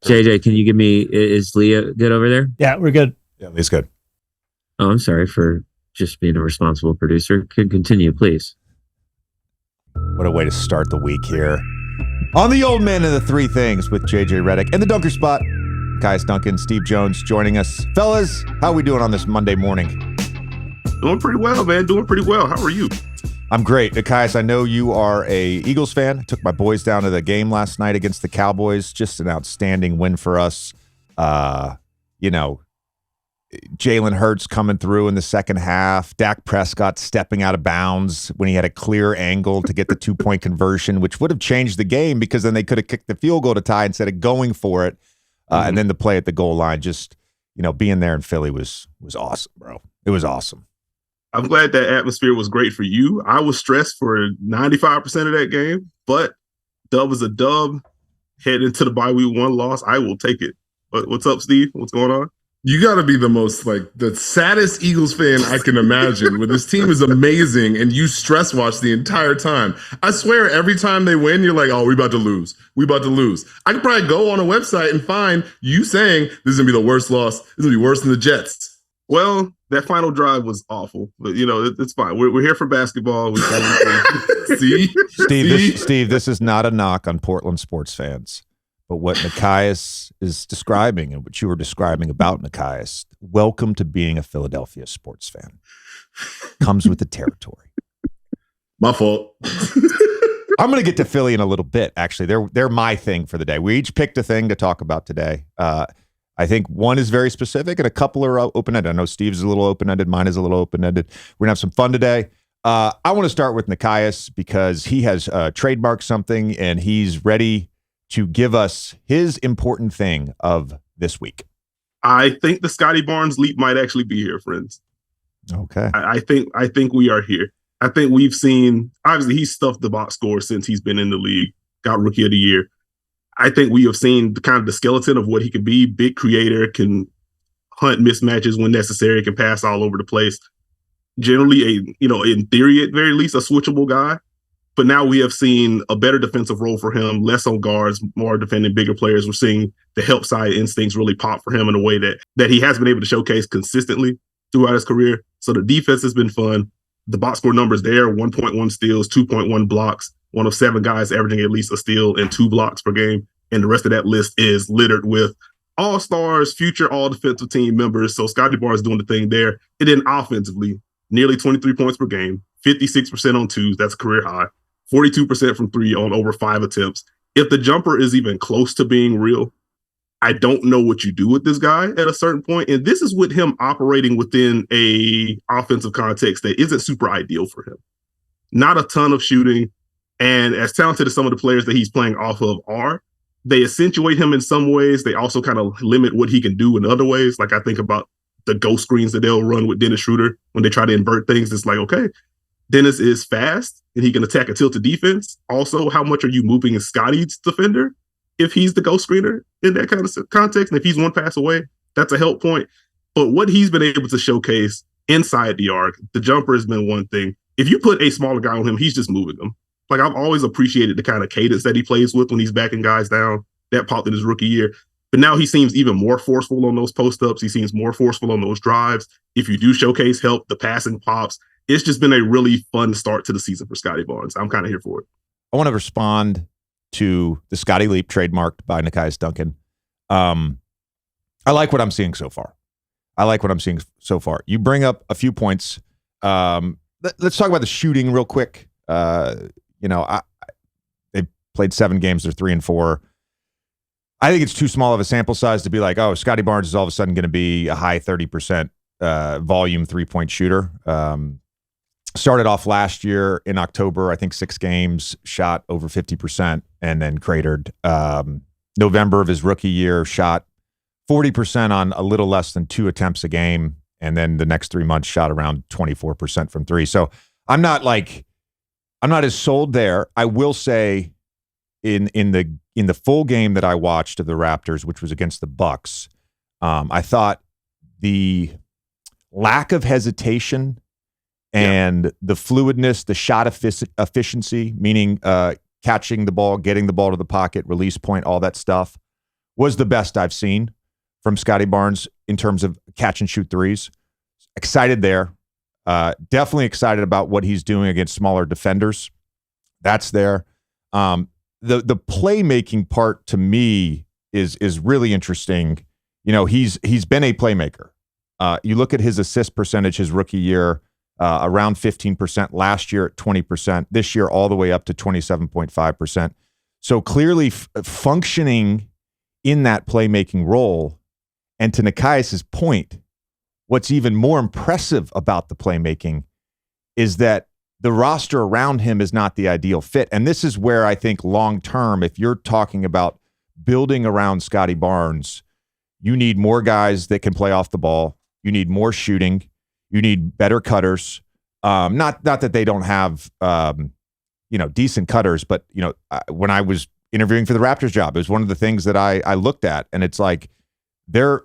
JJ, can you give me, is Leah good over there? Yeah, we're good. Yeah, Leah's good. Oh, I'm sorry for just being a responsible producer. Can continue, please. What a way to start the week here. On the Old Man and the Three Things with JJ Redick and the Dunker Spot. Nekias Duncan, Steve Jones joining us. Fellas, how are we doing on this Monday morning? Doing pretty well, man. Doing pretty well. How are you? I'm great. Nekias, I know you are a Eagles fan. I took my boys down to the game last night against the Cowboys. Just an outstanding win for us. Jalen Hurts coming through in the second half. Dak Prescott stepping out of bounds when he had a clear angle to get the 2-point conversion, which would have changed the game because then they could have kicked the field goal to tie instead of going for it. And then the play at the goal line, just, being there in Philly was awesome, bro. It was awesome. I'm glad that atmosphere was great for you. I was stressed for 95% of that game, but dub is a dub. Head into the bye week 1 loss. I will take it. But what's up, Steve? What's going on? You got to be the saddest Eagles fan I can imagine, where this team is amazing and you stress watch the entire time. I swear every time they win, you're like, oh, we about to lose. We about to lose. I could probably go on a website and find you saying this is going to be the worst loss. This is going to be worse than the Jets. Well, that final drive was awful, but it's fine. We're here for basketball. See? Steve, this is not a knock on Portland sports fans. But what Nekias is describing and what you were describing about Nekias, welcome to being a Philadelphia sports fan. Comes with the territory. My fault. I'm going to get to Philly in a little bit, actually. They're my thing for the day. We each picked a thing to talk about today. I think one is very specific and a couple are open-ended. I know Steve's a little open-ended. Mine is a little open-ended. We're going to have some fun today. I want to start with Nekias because he has trademarked something and he's ready to give us his important thing of this week. I think the Scottie Barnes leap might actually be here, friends. Okay. I think we are here. I think we've seen, obviously he's stuffed the box score since he's been in the league, got Rookie of the Year. I think we have seen the skeleton of what he can be. Big creator, can hunt mismatches when necessary, can pass all over the place. Generally in theory at very least, a switchable guy. But now we have seen a better defensive role for him, less on guards, more defending bigger players. We're seeing the help side instincts really pop for him in a way that he has been able to showcase consistently throughout his career. So the defense has been fun. The box score numbers there, 1.1 steals, 2.1 blocks, one of 7 guys averaging at least a steal and 2 blocks per game. And the rest of that list is littered with all-stars, future all-defensive team members. So Scottie Barnes doing the thing there. And then offensively, nearly 23 points per game, 56% on twos. That's a career high. 42% from 3 on over 5 attempts. If the jumper is even close to being real, I don't know what you do with this guy at a certain point. And this is with him operating within a offensive context that isn't super ideal for him. Not a ton of shooting. And as talented as some of the players that he's playing off of are, they accentuate him in some ways. They also kind of limit what he can do in other ways. Like I think about the ghost screens that they'll run with Dennis Schroeder when they try to invert things. It's like, okay, Dennis is fast and he can attack a tilted defense. Also, how much are you moving a Scottie's defender if he's the ghost screener in that kind of context? And if he's one pass away, that's a help point. But what he's been able to showcase inside the arc, the jumper has been one thing. If you put a smaller guy on him, he's just moving them. Like I've always appreciated the kind of cadence that he plays with when he's backing guys down. That popped in his rookie year. But now he seems even more forceful on those post-ups. He seems more forceful on those drives. If you do showcase help, the passing pops. It's just been a really fun start to the season for Scottie Barnes. I'm kind of here for it. I want to respond to the Scottie Leap trademarked by Nekias Duncan. I like what I'm seeing so far. You bring up a few points. Let's talk about the shooting real quick. They played 7 games. They're 3-4. I think it's too small of a sample size to be like, oh, Scottie Barnes is all of a sudden going to be a high 30% volume 3-point shooter. Started off last year in October, I think 6 games, shot over 50%, and then cratered. November of his rookie year, shot 40% on a little less than 2 attempts a game, and then the next 3 months shot around 24% from 3. So I'm not as sold there. I will say in the full game that I watched of the Raptors, which was against the Bucks, I thought the lack of hesitation and the fluidness, the shot efficiency, meaning catching the ball, getting the ball to the pocket, release point, all that stuff was the best I've seen from Scottie Barnes in terms of catch and shoot threes. Excited there. Definitely excited about what he's doing against smaller defenders. That's there. The playmaking part to me is really interesting. You know, he's been a playmaker. You look at his assist percentage his rookie year, around 15%, last year at 20%, this year all the way up to 27.5%. So clearly functioning in that playmaking role. And to Nekias' point, what's even more impressive about the playmaking is that the roster around him is not the ideal fit. And this is where I think long-term, if you're talking about building around Scottie Barnes, you need more guys that can play off the ball. You need more shooting. You need better cutters. Not that they don't have, decent cutters, but, when I was interviewing for the Raptors job, it was one of the things that I looked at, and it's like they're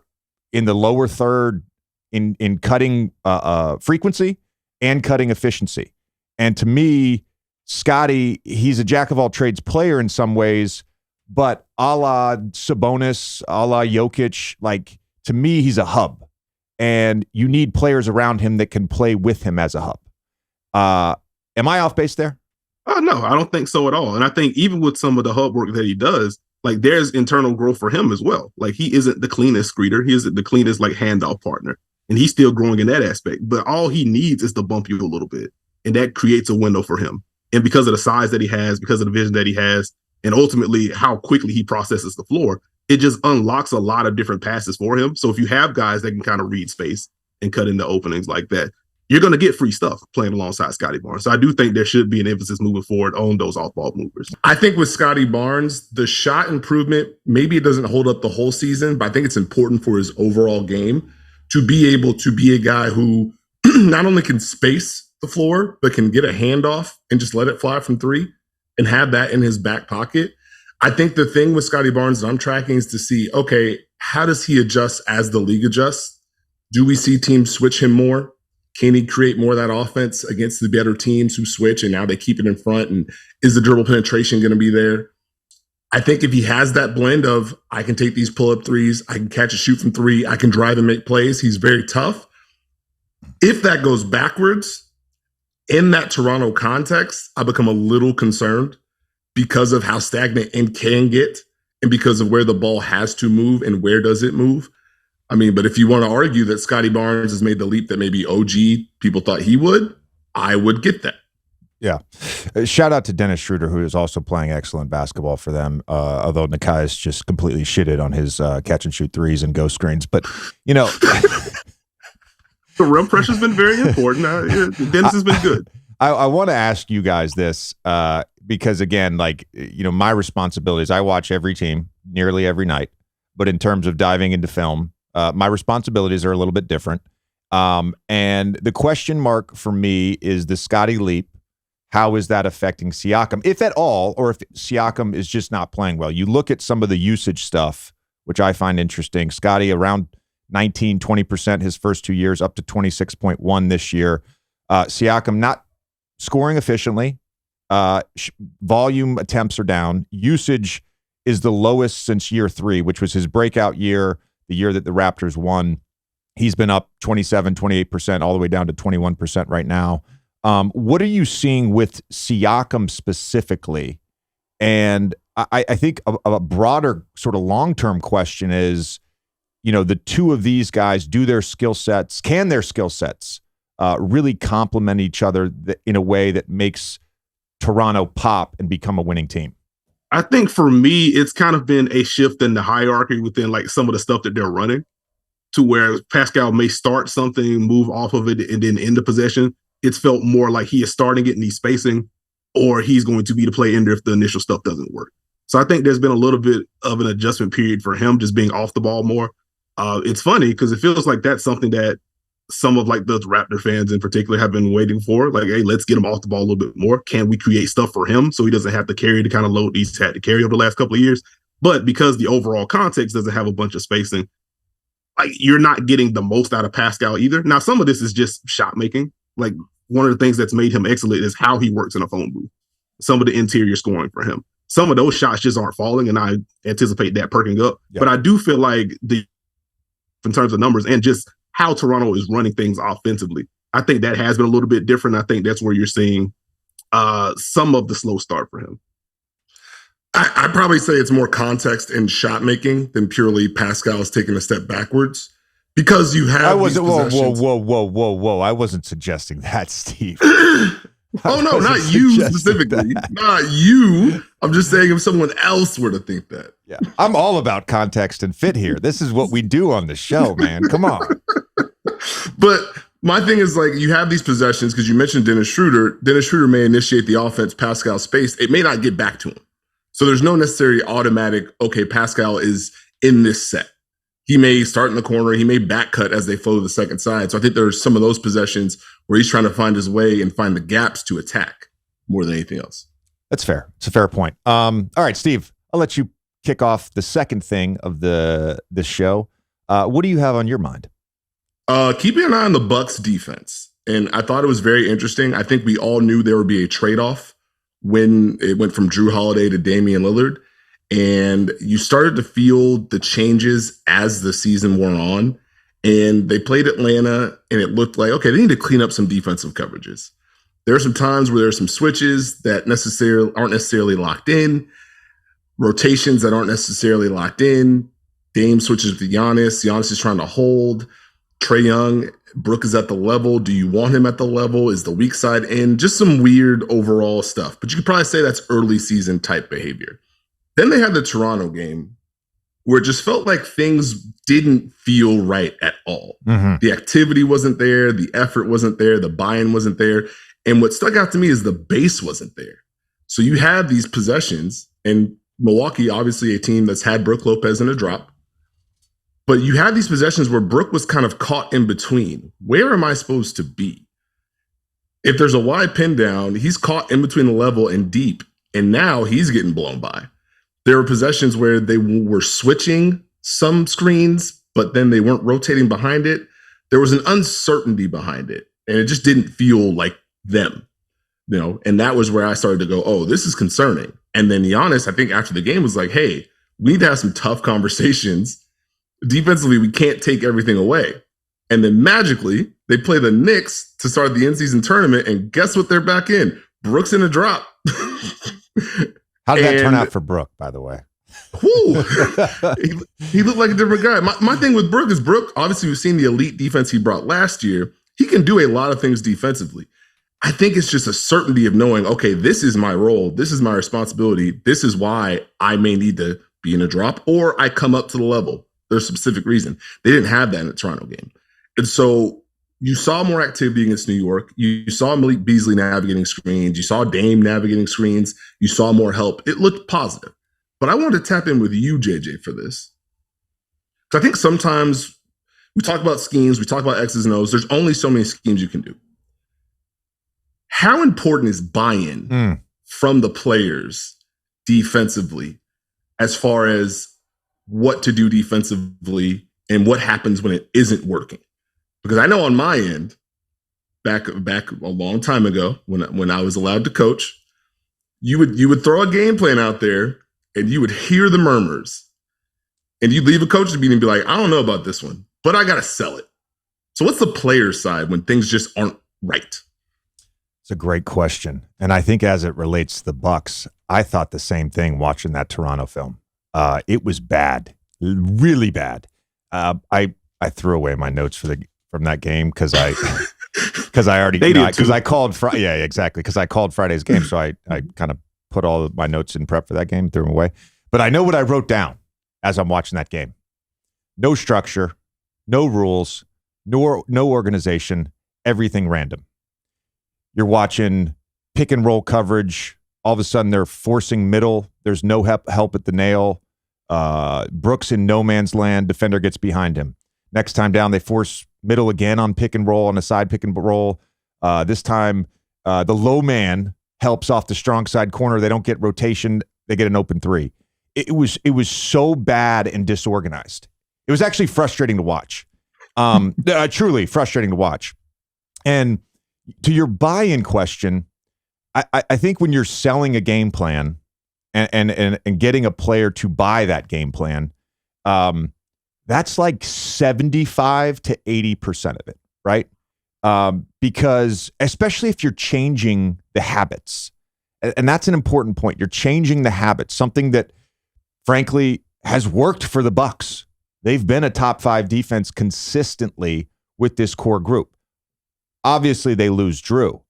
in the lower third in cutting frequency and cutting efficiency. And to me, Scottie, he's a jack of all trades player in some ways, but a la Sabonis, a la Jokic, like to me, he's a hub. And you need players around him that can play with him as a hub. Am I off base there? No, I don't think so at all. And I think even with some of the hub work that he does, like there's internal growth for him as well. Like he isn't the cleanest screeder. He isn't the cleanest like handoff partner. And he's still growing in that aspect. But all he needs is to bump you a little bit. And that creates a window for him. And because of the size that he has, because of the vision that he has, and ultimately how quickly he processes the floor, it just unlocks a lot of different passes for him. So if you have guys that can kind of read space and cut into openings like that, you're going to get free stuff playing alongside Scottie Barnes. So I do think there should be an emphasis moving forward on those off-ball movers. I think with Scottie Barnes, the shot improvement, maybe it doesn't hold up the whole season, but I think it's important for his overall game to be able to be a guy who not only can space the floor, but can get a handoff and just let it fly from three and have that in his back pocket. I think the thing with Scottie Barnes that I'm tracking is to see, okay, how does he adjust as the league adjusts? Do we see teams switch him more? Can he create more of that offense against the better teams who switch and now they keep it in front? And is the dribble penetration going to be there? I think if he has that blend of, I can take these pull-up threes, I can catch a shoot from three, I can drive and make plays, he's very tough. If that goes backwards, in that Toronto context, I become a little concerned because of how stagnant it can get and because of where the ball has to move and where does it move. I mean, but if you want to argue that Scottie Barnes has made the leap that maybe OG people thought he would, I would get that. Yeah. Shout out to Dennis Schroeder, who is also playing excellent basketball for them, although Nekias just completely shitted on his catch and shoot threes and ghost screens. But, The rim pressure's been very important. Dennis has been good. I want to ask you guys this because, again, my responsibilities, I watch every team nearly every night. But in terms of diving into film, my responsibilities are a little bit different. And the question mark for me is the Scottie Leap. How is that affecting Siakam, if at all, or if Siakam is just not playing well? You look at some of the usage stuff, which I find interesting. Scottie around 19, 20% his first 2 years, up to 26.1 this year. Siakam not scoring efficiently. Volume attempts are down. Usage is the lowest since year 3, which was his breakout year, the year that the Raptors won. He's been up 27, 28%, all the way down to 21% right now. What are you seeing with Siakam specifically? And I think a broader sort of long-term question is, the two of these guys, can their skill sets really complement each other in a way that makes Toronto pop and become a winning team? I think for me, it's kind of been a shift in the hierarchy within like some of the stuff that they're running to where Pascal may start something, move off of it, and then end the possession. It's felt more like he is starting it and he's spacing, or he's going to be the play ender if the initial stuff doesn't work. So I think there's been a little bit of an adjustment period for him just being off the ball more. It's funny because it feels like that's something that some of like the Raptor fans in particular have been waiting for. Like, hey, let's get him off the ball a little bit more. Can we create stuff for him so he doesn't have to carry the kind of load he's had to carry over the last couple of years? But because the overall context doesn't have a bunch of spacing, like you're not getting the most out of Pascal either. Now, some of this is just shot making. Like one of the things that's made him excellent is how he works in a phone booth. Some of the interior scoring for him. some of those shots just aren't falling, and I anticipate that perking up. Yeah. But I do feel like in terms of numbers and just how Toronto is running things offensively, I think that has been a little bit different. I think that's where you're seeing some of the slow start for him. I'd probably say it's more context in shot making than purely Pascal's taking a step backwards, because you have. I wasn't. Whoa! I wasn't suggesting that, Steve. Oh no, not you specifically, not you. I'm just saying if someone else were to think that. Yeah, I'm all about context and fit here. This is what we do on the show, man. Come on. But my thing is, like, you have these possessions because you mentioned Dennis Schroeder. Dennis Schroeder may initiate the offense, Pascal space. It may not get back to him. So there's no necessary automatic, okay, Pascal is in this set. He may start in the corner. He may back cut as they flow to the second side. So I think there's some of those possessions where he's trying to find his way and find the gaps to attack more than anything else. That's fair. It's a fair point. All right, Steve, I'll let you kick off the second thing of this show. What do you have on your mind? Keeping an eye on the Bucks defense. And I thought it was very interesting. I think we all knew there would be a trade-off when it went from Jrue Holiday to Damian Lillard. And you started to feel the changes as the season wore on. And they played Atlanta, and it looked like, okay, they need to clean up some defensive coverages. There are some times where there's some switches that aren't necessarily locked in, rotations that aren't necessarily locked in. Dame switches to Giannis. Giannis is trying to hold. Trae Young, Brook is at the level. Do you want him at the level? Is the weak side in? Just some weird overall stuff. But you could probably say that's early season type behavior. Then they had the Toronto game where it just felt like things didn't feel right at all. Mm-hmm. The activity wasn't there. The effort wasn't there. The buy-in wasn't there. And what stuck out to me is the base wasn't there. So you have these possessions, and Milwaukee, obviously a team that's had Brook Lopez in a drop. But you had these possessions where Brook was kind of caught in between. Where am I supposed to be? If there's a wide pin down, he's caught in between the level and deep, and now he's getting blown by. There were possessions where they were switching some screens, but then they weren't rotating behind it. There was an uncertainty behind it, and it just didn't feel like them, and that was where I started to go, oh, this is concerning. And then Giannis, I think after the game, was like, hey, we need to have some tough conversations. Defensively, we can't take everything away. And then magically, they play the Knicks to start the in-season tournament, and guess what? They're back in. Brooks in a drop. How did that turn out for Brook, by the way? He looked like a different guy. My thing with Brook is obviously, we've seen the elite defense he brought last year. He can do a lot of things defensively. I think it's just a certainty of knowing, okay, this is my role. This is my responsibility. This is why I may need to be in a drop, or I come up to the level. There's a specific reason. They didn't have that in the Toronto game. And so you saw more activity against New York. You saw Malik Beasley navigating screens. You saw Dame navigating screens. You saw more help. It looked positive. But I wanted to tap in with you, JJ, for this. Because I think sometimes we talk about schemes, we talk about X's and O's. There's only so many schemes you can do. How important is buy-in from the players defensively as far as what to do defensively and what happens when it isn't working? Because I know on my end, back a long time ago when I was allowed to coach, you would throw a game plan out there and you would hear the murmurs, and you'd leave a coach's meeting and be like, I don't know about this one, but I got to sell it. So what's the player side when things just aren't right? It's a great question. And I think as it relates to the Bucks, I thought the same thing watching that Toronto film. It was bad, really bad. I threw away my notes from that game because I already because I called because I called Friday's game, so I kind of put all of my notes in prep for that game, threw them away. But I know what I wrote down as I'm watching that game. No structure, no rules, no organization, everything random. You're watching pick and roll coverage. All of a sudden, they're forcing middle. There's no help at the nail. Brooks in no man's land. Defender gets behind him. Next time down, they force middle again on pick and roll, on a side pick and roll. This time, the low man helps off the strong side corner. They don't get rotation. They get an open three. It was so bad and disorganized. It was actually frustrating to watch. Truly frustrating to watch. And to your buy-in question, I think when you're selling a game plan and getting a player to buy that game plan, that's like 75 to 80% of it, right? Because especially if you're changing the habits, and that's an important point. You're changing the habits, something that frankly has worked for the Bucks. They've been a top 5 defense consistently with this core group. Obviously they lose Jrue,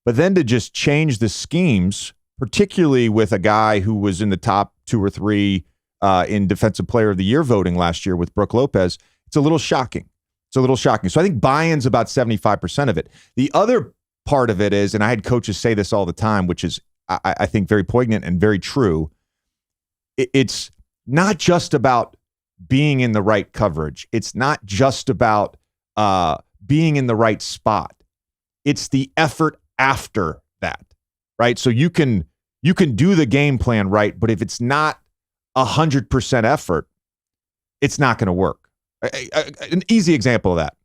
but then to just change the schemes, particularly with a guy who was in the top 2 or 3 in Defensive Player of the Year voting last year with Brook Lopez, it's a little shocking. So I think buy-in's about 75% of it. The other part of it is, and I had coaches say this all the time, which is, I think, very poignant and very true. It's not just about being in the right coverage. It's not just about being in the right spot. It's the effort after that, right? So you can do the game plan right, but if it's not 100% effort, it's not going to work. An easy example of that.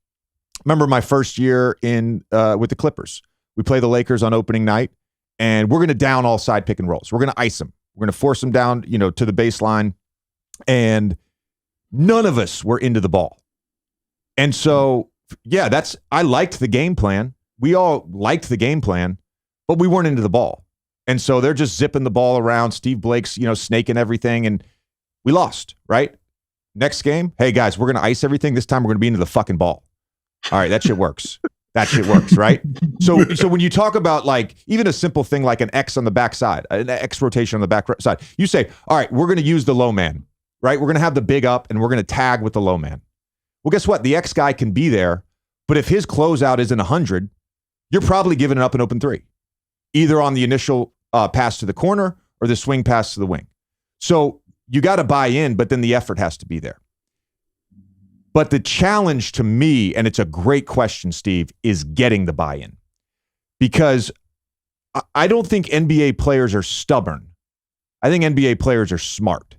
Remember my first year with the Clippers. We play the Lakers on opening night, and we're going to down all side pick and rolls. We're going to ice them. We're going to force them down, to the baseline, and none of us were into the ball. And so, yeah, I liked the game plan. We all liked the game plan, but we weren't into the ball. And so they're just zipping the ball around. Steve Blake's, snaking everything, and we lost, right? Next game, hey, guys, we're going to ice everything. This time we're going to be into the fucking ball. All right, that shit works. That shit works, right? So when you talk about like even a simple thing like an X on the backside, an X rotation on the back side, you say, all right, we're going to use the low man, right? We're going to have the big up and we're going to tag with the low man. Well, guess what? The X guy can be there, but if his closeout isn't 100, you're probably giving up an open 3, either on the initial pass to the corner or the swing pass to the wing. So you got to buy in, but then the effort has to be there. But the challenge to me, and it's a great question, Steve, is getting the buy-in. Because I don't think NBA players are stubborn. I think NBA players are smart.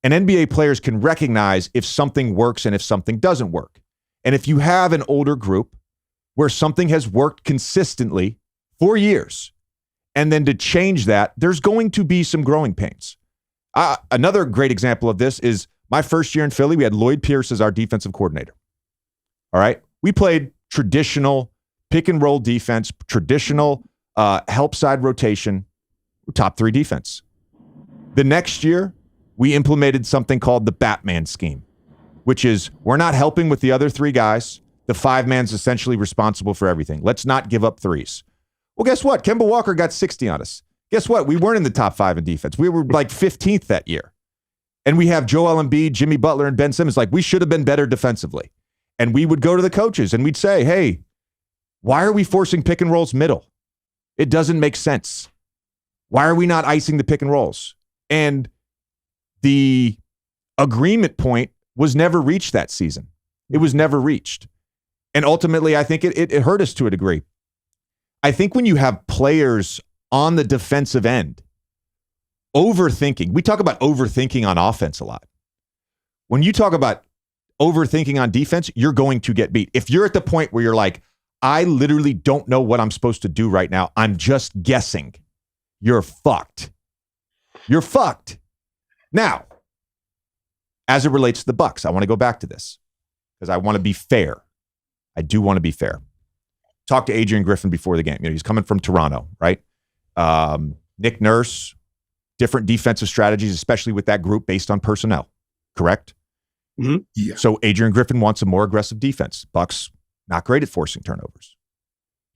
And NBA players can recognize if something works and if something doesn't work. And if you have an older group where something has worked consistently for years, and then to change that, there's going to be some growing pains. Another great example of this is my first year in Philly, we had Lloyd Pierce as our defensive coordinator. All right. We played traditional pick and roll defense, traditional help side rotation, top 3 defense. The next year, we implemented something called the Batman scheme, which is we're not helping with the other 3 guys. The 5-man's essentially responsible for everything. Let's not give up threes. Well, guess what? Kemba Walker got 60 on us. Guess what? We weren't in the top 5 in defense. We were like 15th that year. And we have Joel Embiid, Jimmy Butler, and Ben Simmons. Like, we should have been better defensively. And we would go to the coaches and we'd say, hey, why are we forcing pick and rolls middle? It doesn't make sense. Why are we not icing the pick and rolls? And the agreement point was never reached that season. It was never reached. And ultimately, I think it hurt us to a degree. I think when you have players on the defensive end overthinking, we talk about overthinking on offense a lot. When you talk about overthinking on defense, you're going to get beat. If you're at the point where you're like, I literally don't know what I'm supposed to do right now, I'm just guessing, you're fucked. You're fucked. Now, as it relates to the Bucks, I want to go back to this because I want to be fair. I do want to be fair. Talked to Adrian Griffin before the game. He's coming from Toronto, right? Nick Nurse, different defensive strategies, especially with that group based on personnel, correct? Mm-hmm. Yeah. So Adrian Griffin wants a more aggressive defense. Bucks, not great at forcing turnovers.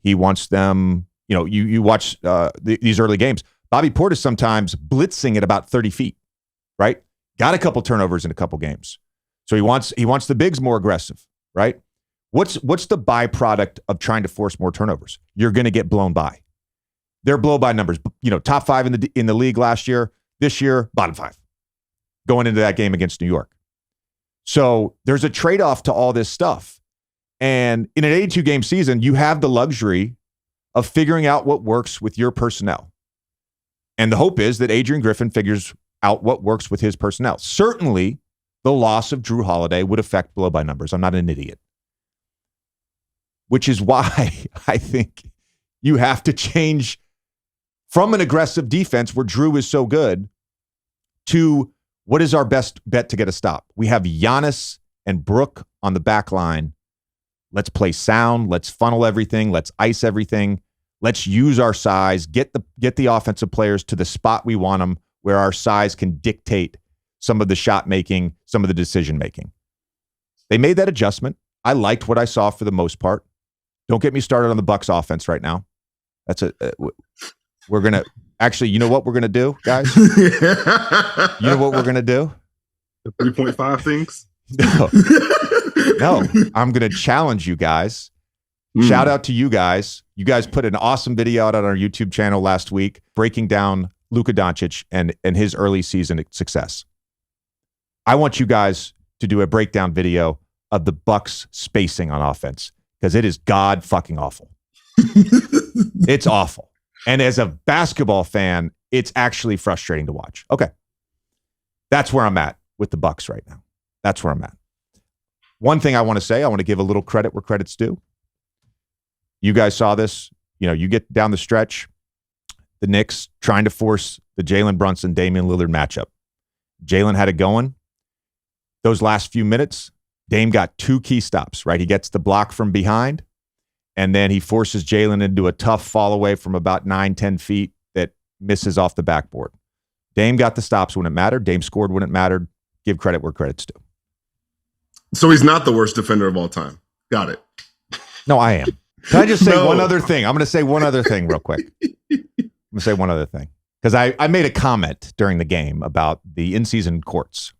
He wants them, you watch these early games. Bobby Portis sometimes blitzing at about 30 feet, right? Got a couple turnovers in a couple games. So he wants the bigs more aggressive, right? What's the byproduct of trying to force more turnovers? You're going to get blown by. They're blow by numbers. Top 5 in the league last year. This year, bottom 5. Going into that game against New York. So there's a trade-off to all this stuff. And in an 82-game season, you have the luxury of figuring out what works with your personnel. And the hope is that Adrian Griffin figures out what works with his personnel. Certainly, the loss of Jrue Holiday would affect blow by numbers. I'm not an idiot. Which is why I think you have to change from an aggressive defense where Jrue is so good to what is our best bet to get a stop? We have Giannis and Brook on the back line. Let's play sound. Let's funnel everything. Let's ice everything. Let's use our size, get the offensive players to the spot we want them, where our size can dictate some of the shot making, some of the decision making. They made that adjustment. I liked what I saw for the most part. Don't get me started on the Bucks offense right now. We're gonna actually. You know what we're gonna do, guys? You know what we're gonna do? The 3.5 things. No, I'm gonna challenge you guys. Shout out to you guys. You guys put an awesome video out on our YouTube channel last week breaking down Luka Doncic and his early season success. I want you guys to do a breakdown video of the Bucks spacing on offense because it is god fucking awful. It's awful. And as a basketball fan, it's actually frustrating to watch. Okay. That's where I'm at with the Bucks right now. That's where I'm at. One thing I want to say, I want to give a little credit where credit's due. You guys saw this. You know, you get down the stretch, the Knicks trying to force the Jalen Brunson, Damian Lillard matchup. Jalen had it going. Those last few minutes, Dame got 2 key stops, right? He gets the block from behind, and then he forces Jalen into a tough fall away from about 9-10 feet that misses off the backboard. Dame got the stops when it mattered. Dame scored when it mattered. Give credit where credit's due. So he's not the worst defender of all time. Got it. No, I am. Can I just say one other thing? I'm going to say one other thing real quick. I'm going to say one other thing. Because I made a comment during the game about the in-season courts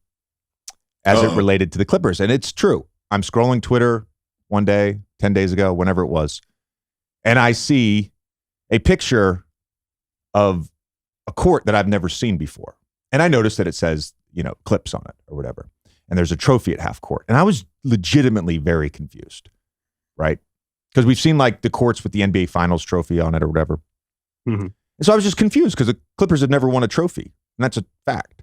as it related to the Clippers. And it's true. I'm scrolling Twitter one day, 10 days ago, whenever it was, and I see a picture of a court that I've never seen before. And I noticed that it says, Clips on it or whatever. And there's a trophy at half court. And I was legitimately very confused, right? Because we've seen like the courts with the NBA Finals trophy on it or whatever. Mm-hmm. And so I was just confused because the Clippers had never won a trophy. And that's a fact.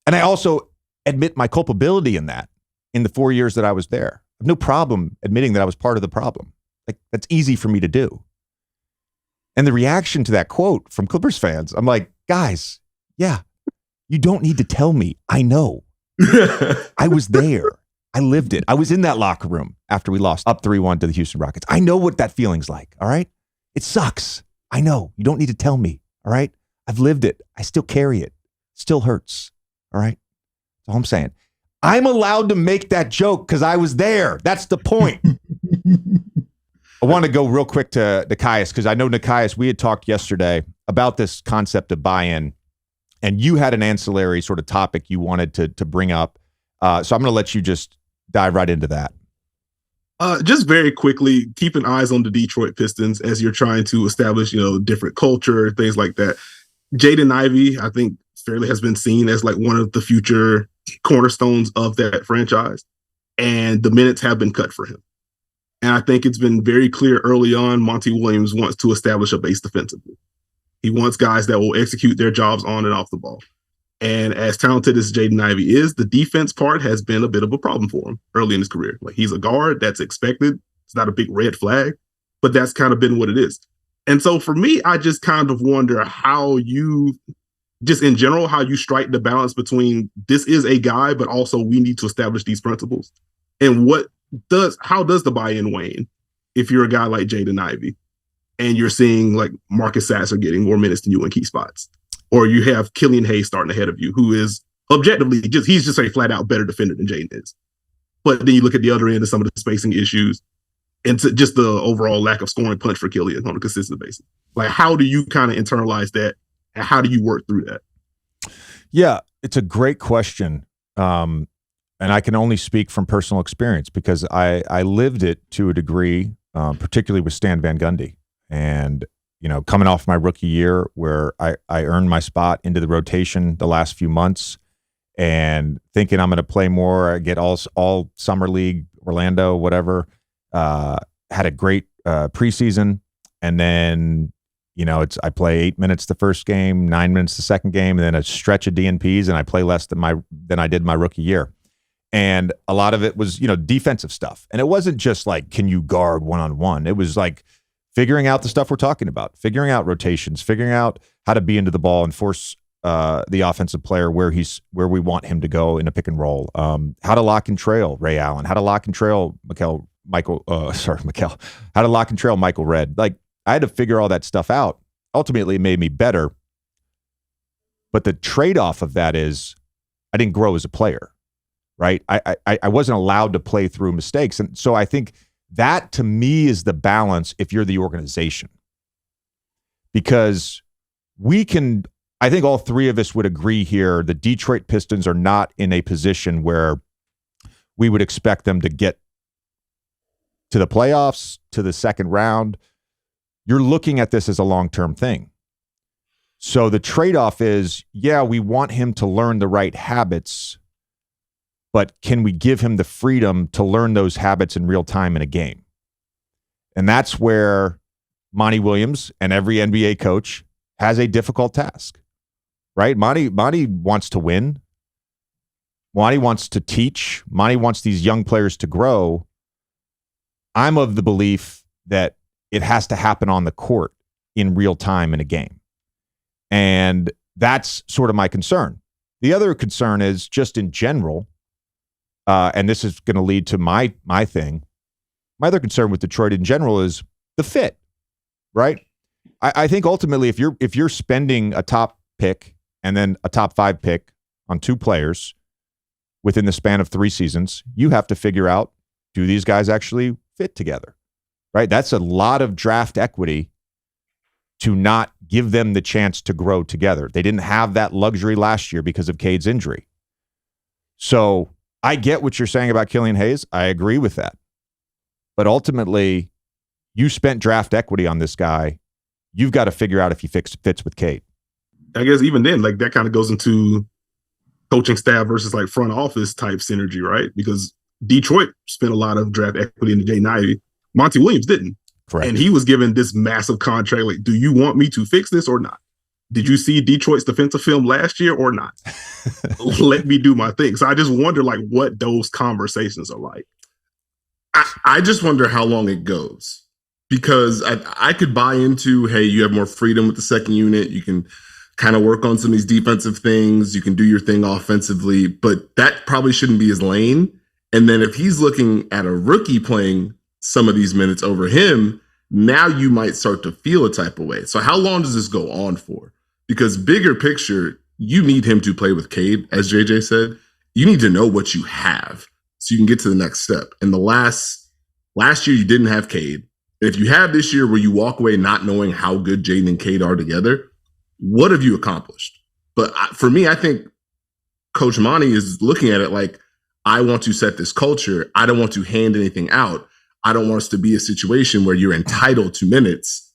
And I also admit my culpability in that in the 4 years that I was there. I have no problem admitting that I was part of the problem. Like, that's easy for me to do. And the reaction to that quote from Clippers fans, I'm like, guys, yeah, you don't need to tell me. I know. I was there. I lived it. I was in that locker room after we lost up 3-1 to the Houston Rockets. I know what that feeling's like, all right? It sucks. I know. You don't need to tell me, all right? I've lived it. I still carry it. Still hurts, all right? That's all I'm saying. I'm allowed to make that joke because I was there. That's the point. I want to go real quick to Nekias because I know, Nekias, we had talked yesterday about this concept of buy-in, and you had an ancillary sort of topic you wanted to bring up. So I'm going to let you just dive right into that. Just very quickly, keeping eyes on the Detroit Pistons as you're trying to establish, different culture, things like that. Jaden Ivey, I think, fairly has been seen as like one of the future cornerstones of that franchise, and the minutes have been cut for him. And I think it's been very clear early on, Monty Williams wants to establish a base defensively. He wants guys that will execute their jobs on and off the ball. And as talented as Jaden Ivey is, the defense part has been a bit of a problem for him early in his career. Like, he's a guard, that's expected. It's not a big red flag, but that's kind of been what it is. And so for me, I just kind of wonder how you, just in general, how you strike the balance between this is a guy, but also we need to establish these principles. And how does the buy-in wane if you're a guy like Jaden Ivey and you're seeing like Marcus Sasser getting more minutes than you in key spots? Or you have Killian Hayes starting ahead of you, who is objectively he's just a flat out better defender than Jaden is. But then you look at the other end of some of the spacing issues and just the overall lack of scoring punch for Killian on a consistent basis. Like, how do you kind of internalize that? And how do you work through that? Yeah, it's a great question. And I can only speak from personal experience because I lived it to a degree, particularly with Stan Van Gundy. And coming off my rookie year where I earned my spot into the rotation the last few months and thinking I'm going to play more, I get all summer league, Orlando, whatever, had a great preseason. And then, I play 8 minutes the first game, 9 minutes the second game, and then a stretch of DNPs, and I play less than I did my rookie year. And a lot of it was, defensive stuff. And it wasn't just like, can you guard one-on-one? It was like, figuring out the stuff we're talking about, figuring out rotations, figuring out how to be into the ball and force the offensive player where we want him to go in a pick and roll. How to lock and trail Ray Allen, how to lock and trail Michael Redd. Like, I had to figure all that stuff out. Ultimately, it made me better. But the trade-off of that is I didn't grow as a player, right? I wasn't allowed to play through mistakes. And so I think that, to me, is the balance if you're the organization. Because I think all three of us would agree here, the Detroit Pistons are not in a position where we would expect them to get to the playoffs, to the second round. You're looking at this as a long-term thing. So the trade-off is, yeah, we want him to learn the right habits, but can we give him the freedom to learn those habits in real time in a game? And that's where Monty Williams and every NBA coach has a difficult task, right? Monty wants to win. Monty wants to teach. Monty wants these young players to grow. I'm of the belief that it has to happen on the court in real time in a game. And that's sort of my concern. The other concern is just in general, and this is going to lead to my thing. My other concern with Detroit in general is the fit, right? I think ultimately, if you're spending a top pick and then a top 5 pick on 2 players within the span of 3 seasons, you have to figure out, do these guys actually fit together, right? That's a lot of draft equity to not give them the chance to grow together. They didn't have that luxury last year because of Cade's injury. So I get what you're saying about Killian Hayes. I agree with that. But ultimately, you spent draft equity on this guy. You've got to figure out if he fits with Cade. I guess even then, like, that kind of goes into coaching staff versus like front office type synergy, right? Because Detroit spent a lot of draft equity into Jaden Ivey. Monty Williams didn't. Correct. And he was given this massive contract. Like, do you want me to fix this or not? Did you see Detroit's defensive film last year or not? Let me do my thing. So I just wonder, like, what those conversations are like. I just wonder how long it goes, because I could buy into, hey, you have more freedom with the second unit. You can kind of work on some of these defensive things. You can do your thing offensively, but that probably shouldn't be his lane. And then if he's looking at a rookie playing some of these minutes over him, now you might start to feel a type of way. So how long does this go on for? Because bigger picture, you need him to play with Cade, as JJ said. You need to know what you have so you can get to the next step. And the last year, you didn't have Cade. And if you have this year where you walk away not knowing how good Jaden and Cade are together, what have you accomplished? But for me, I think Coach Monty is looking at it like, I want to set this culture. I don't want to hand anything out. I don't want us to be a situation where you're entitled to minutes.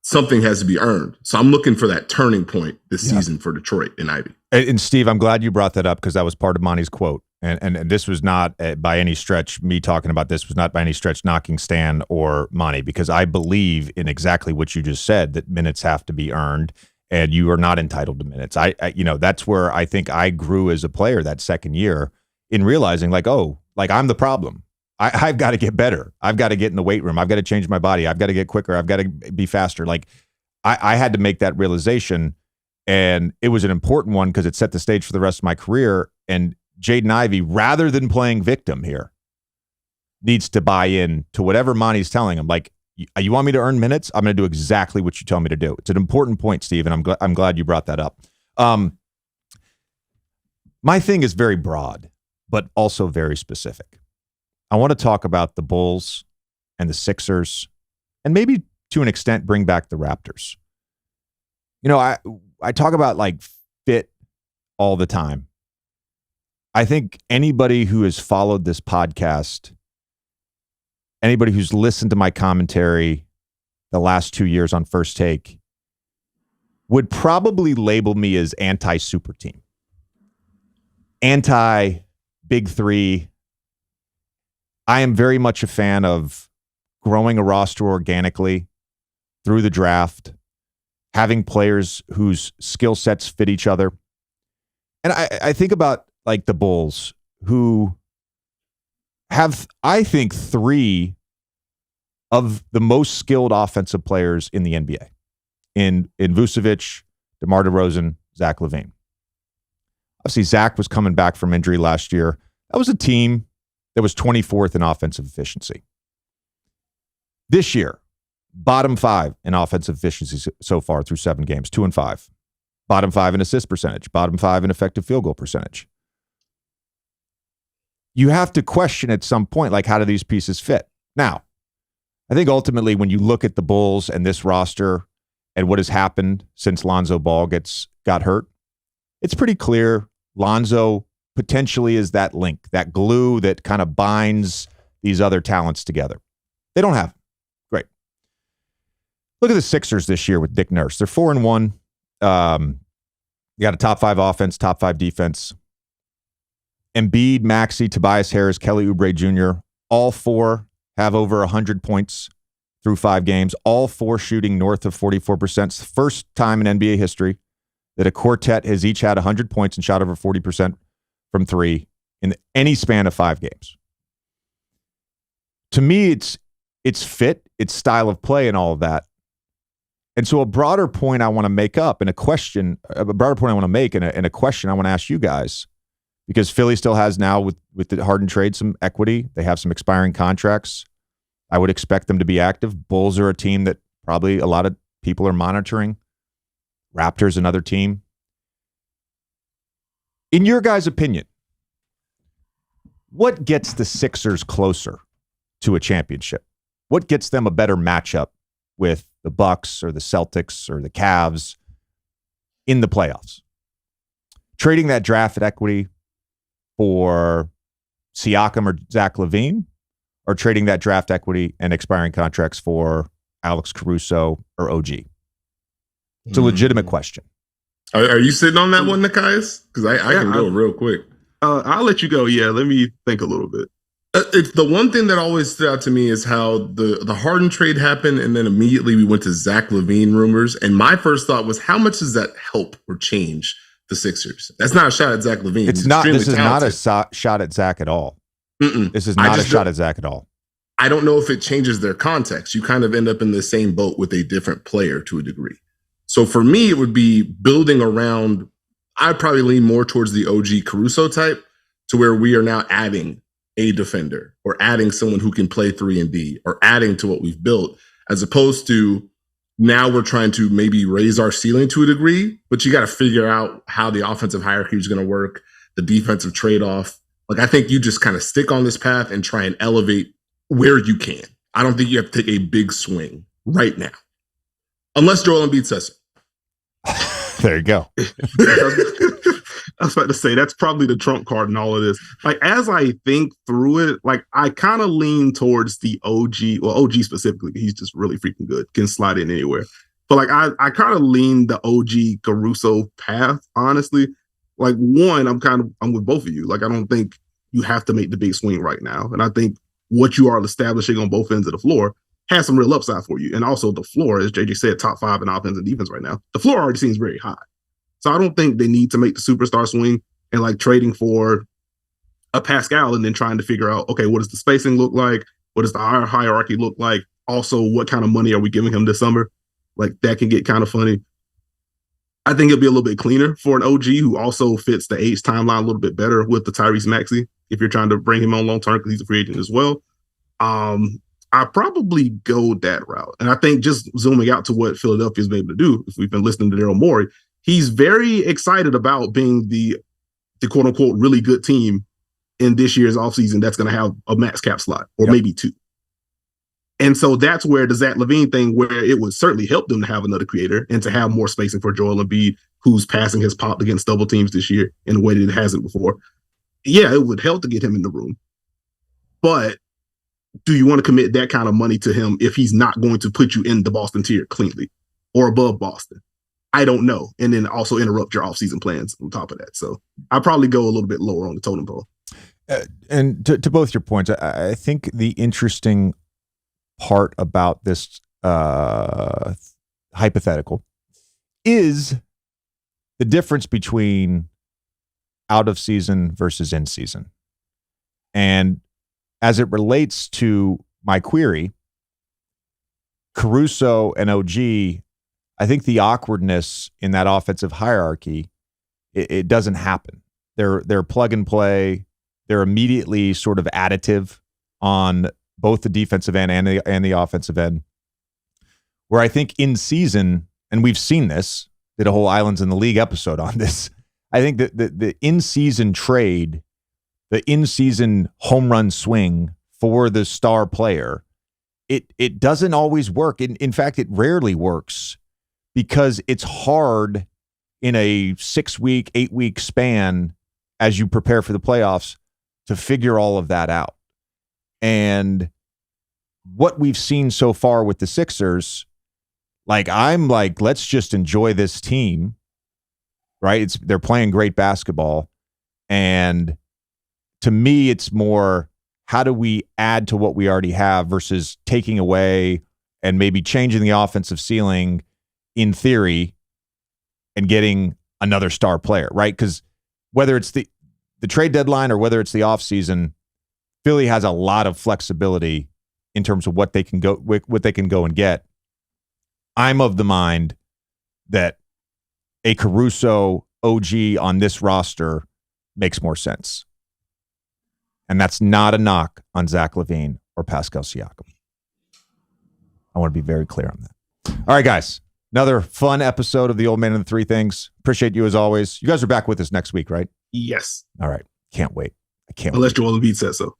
Something has to be earned. So I'm looking for that turning point this season for Detroit and Ivy. And Steve, I'm glad you brought that up, because that was part of Monty's quote. And this was not by any stretch, me talking about this was not by any stretch knocking Stan or Monty, because I believe in exactly what you just said, that minutes have to be earned and you are not entitled to minutes. I that's where I think I grew as a player that second year, in realizing like, oh, like I'm the problem. I've got to get better. I've got to get in the weight room. I've got to change my body. I've got to get quicker. I've got to be faster. Like I had to make that realization, and it was an important one because it set the stage for the rest of my career. And Jaden Ivey, rather than playing victim here, needs to buy in to whatever Monty's telling him. Like, you want me to earn minutes? I'm going to do exactly what you tell me to do. It's an important point, Steve, and I'm glad you brought that up. My thing is very broad, but also very specific. I want to talk about the Bulls and the Sixers, and maybe to an extent bring back the Raptors. You know, I talk about like fit all the time. I think anybody who has followed this podcast, anybody who's listened to my commentary the last 2 years on First Take, would probably label me as anti-super team. Anti-big three. I am very much a fan of growing a roster organically through the draft, having players whose skill sets fit each other. And I think about like the Bulls, who have, I think, 3 of the most skilled offensive players in the NBA, in Vucevic, DeMar DeRozan, Zach LaVine. Obviously, Zach was coming back from injury last year. That was a team that was 24th in offensive efficiency. This year, bottom 5 in offensive efficiency so far through 7 games, 2-5. Bottom 5 in assist percentage, bottom 5 in effective field goal percentage. You have to question at some point, like, how do these pieces fit? Now, I think ultimately when you look at the Bulls and this roster and what has happened since Lonzo Ball got hurt, it's pretty clear Lonzo potentially is that link, that glue that kind of binds these other talents together. They don't have it. Great. Look at the Sixers this year with Nick Nurse. They're 4-1. You got a top 5 offense, top 5 defense. Embiid, Maxey, Tobias Harris, Kelly Oubre Jr., all 4 have over 100 points through 5 games, all 4 shooting north of 44%. It's the first time in NBA history that a quartet has each had 100 points and shot over 40% from 3 in any span of 5 games. To me, it's fit, it's style of play and all of that. And so a broader point I want to make up and a question I want to ask you guys, because Philly still has now with the Harden trade some equity. They have some expiring contracts. I would expect them to be active. Bulls are a team that probably a lot of people are monitoring. Raptors, another team. In your guys' opinion, what gets the Sixers closer to a championship? What gets them a better matchup with the Bucks or the Celtics or the Cavs in the playoffs? Trading that draft equity for Siakam or Zach LaVine, or trading that draft equity and expiring contracts for Alex Caruso or OG? It's a legitimate question. Are you sitting on that one, Nekias? Because I can go real quick. I'll let you go. Yeah, let me think a little bit. It's the one thing that always stood out to me is how the Harden trade happened, and then immediately we went to Zach LaVine rumors. And my first thought was, how much does that help or change the Sixers? That's not a shot at Zach LaVine. It's not. This is not a shot at Zach at all. This is not a shot at Zach at all. I don't know if it changes their context. You kind of end up in the same boat with a different player to a degree. So for me, it would be building around. I'd probably lean more towards the OG Caruso type, to where we are now adding a defender or adding someone who can play 3 and D or adding to what we've built, as opposed to now we're trying to maybe raise our ceiling to a degree, but you got to figure out how the offensive hierarchy is going to work, the defensive trade-off. Like, I think you just kind of stick on this path and try and elevate where you can. I don't think you have to take a big swing right now, unless Joel Embiid says so. There you go. I was about to say, that's probably the trump card in all of this. Like, as I think through it, like, I kind of lean towards the OG, well, OG specifically. He's just really freaking good, can slide in anywhere. But like, I kind of lean the OG Caruso path, honestly. Like, one, I'm with both of you. Like, I don't think you have to make the big swing right now. And I think what you are establishing on both ends of the floor has some real upside for you. And also the floor, as JJ said, top 5 in offense and defense right now. The floor already seems very high. So I don't think they need to make the superstar swing and like trading for a Pascal and then trying to figure out, okay, what does the spacing look like? What does the hierarchy look like? Also, what kind of money are we giving him this summer? Like, that can get kind of funny. I think it'll be a little bit cleaner for an OG who also fits the age timeline a little bit better with the Tyrese Maxey, if you're trying to bring him on long term, because he's a free agent as well. I probably go that route. And I think just zooming out to what Philadelphia's been able to do, if we've been listening to Daryl Morey, he's very excited about being the quote unquote really good team in this year's offseason that's going to have a max cap slot or maybe 2. And so that's where the Zach LaVine thing, where it would certainly help them to have another creator and to have more spacing for Joel Embiid, whose passing has popped against double teams this year in a way that it hasn't before. Yeah, it would help to get him in the room. But do you want to commit that kind of money to him if he's not going to put you in the Boston tier cleanly or above Boston? I don't know. And then also interrupt your offseason plans on top of that. So I'll probably go a little bit lower on the totem pole. And to both your points, I think the interesting part about this hypothetical is the difference between out of season versus in season. And as it relates to my query, Caruso and OG, I think the awkwardness in that offensive hierarchy, it doesn't happen. They're plug and play. They're immediately sort of additive on both the defensive end and the offensive end. Where I think in season, and we've seen this, did a whole Islands in the League episode on this. I think that the in-season trade, the in-season home run swing for the star player, it doesn't always work. In fact, it rarely works because it's hard in a 6-week, 8-week span as you prepare for the playoffs to figure all of that out. And what we've seen so far with the Sixers, I'm like, let's just enjoy this team, right? They're playing great basketball. And to me, it's more, how do we add to what we already have versus taking away and maybe changing the offensive ceiling in theory and getting another star player, right? Because whether it's the trade deadline or whether it's the offseason, Philly has a lot of flexibility in terms of what they can go and get. I'm of the mind that a Caruso OG on this roster makes more sense. And that's not a knock on Zach LaVine or Pascal Siakam. I want to be very clear on that. All right, guys. Another fun episode of the Old Man and the Three Things. Appreciate you as always. You guys are back with us next week, right? Yes. All right. Can't wait. I can't Unless wait. Joel Embiid says so.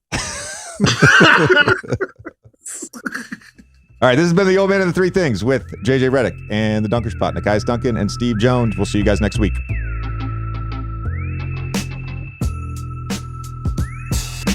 All right, this has been the Old Man and the Three Things with JJ Redick and the Dunker Spot. Nekias Duncan and Steve Jones. We'll see you guys next week.